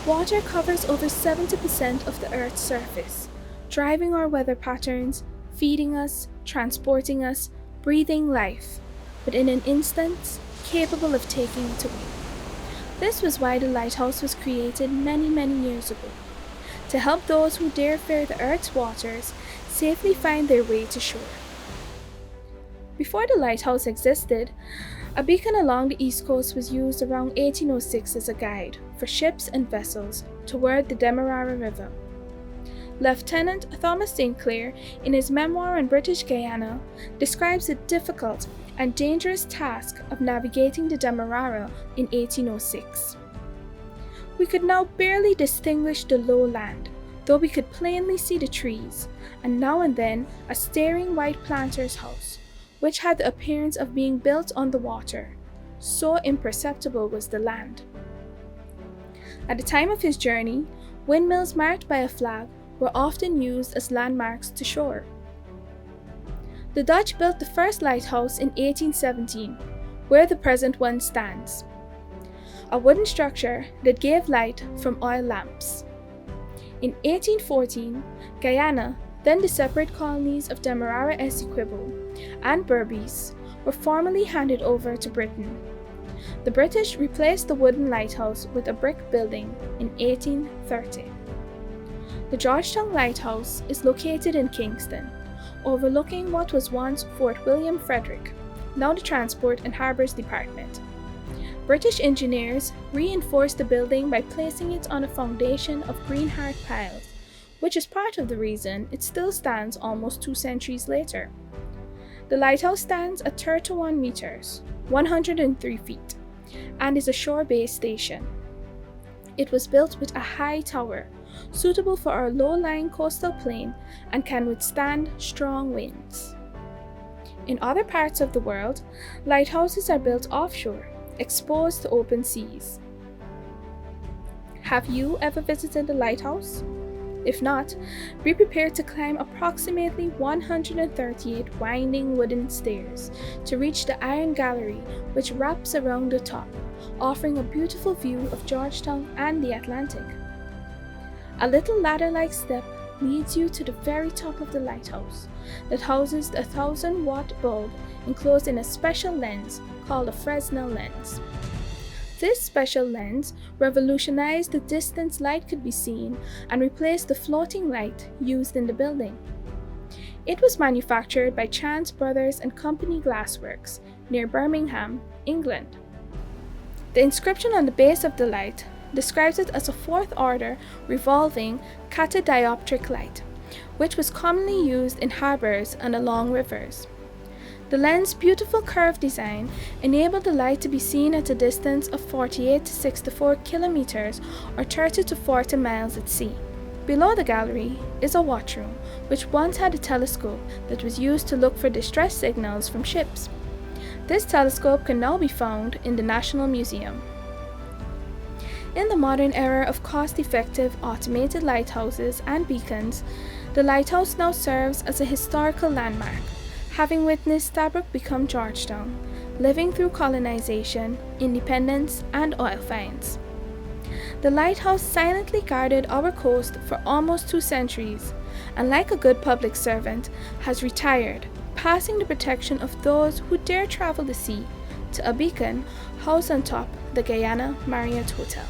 Water covers over 70% of the Earth's surface, driving our weather patterns, feeding us, transporting us, breathing life, but in an instant, capable of taking it away. This was why the lighthouse was created many, many years ago, to help those who dare fare the Earth's waters safely find their way to shore. Before the lighthouse existed, a beacon along the east coast was used around 1806 as a guide for ships and vessels toward the Demerara River. Lieutenant Thomas St. Clair, in his memoir on British Guiana, describes the difficult and dangerous task of navigating the Demerara in 1806. We could now barely distinguish the low land, though we could plainly see the trees, and now and then a staring white planter's house, which had the appearance of being built on the water. So imperceptible was the land. At the time of his journey, windmills marked by a flag were often used as landmarks to shore. The Dutch built the first lighthouse in 1817, where the present one stands, a wooden structure that gave light from oil lamps. In 1814, Guyana, then the separate colonies of Demerara Essequibo and Berbice, were formally handed over to Britain. The British replaced the wooden lighthouse with a brick building in 1830. The Georgetown Lighthouse is located in Kingston, overlooking what was once Fort William Frederick, now the Transport and Harbours Department. British engineers reinforced the building by placing it on a foundation of green heart piles, which is part of the reason it still stands almost 2 centuries later. The lighthouse stands at 31 meters, 103 feet, and is a shore-based station. It was built with a high tower, suitable for our low-lying coastal plain and can withstand strong winds. In other parts of the world, lighthouses are built offshore, exposed to open seas. Have you ever visited a lighthouse? If not, be prepared to climb approximately 138 winding wooden stairs to reach the Iron Gallery, which wraps around the top, offering a beautiful view of Georgetown and the Atlantic. A little ladder-like step leads you to the very top of the lighthouse that houses the 1,000-watt bulb enclosed in a special lens called a Fresnel lens. This special lens revolutionized the distance light could be seen and replaced the floating light used in the building. It was manufactured by Chance Brothers and Company Glassworks near Birmingham, England. The inscription on the base of the light describes it as a fourth-order revolving catadioptric light, which was commonly used in harbours and along rivers. The lens's beautiful curved design enabled the light to be seen at a distance of 48 to 64 kilometers or 30 to 40 miles at sea. Below the gallery is a watchroom, which once had a telescope that was used to look for distress signals from ships. This telescope can now be found in the National Museum. In the modern era of cost-effective automated lighthouses and beacons, the lighthouse now serves as a historical landmark, having witnessed Stabroek become Georgetown, living through colonization, independence, and oil finds. The lighthouse silently guarded our coast for almost 2 centuries, and like a good public servant, has retired, passing the protection of those who dare travel the sea to a beacon housed on top the Guyana Marriott Hotel.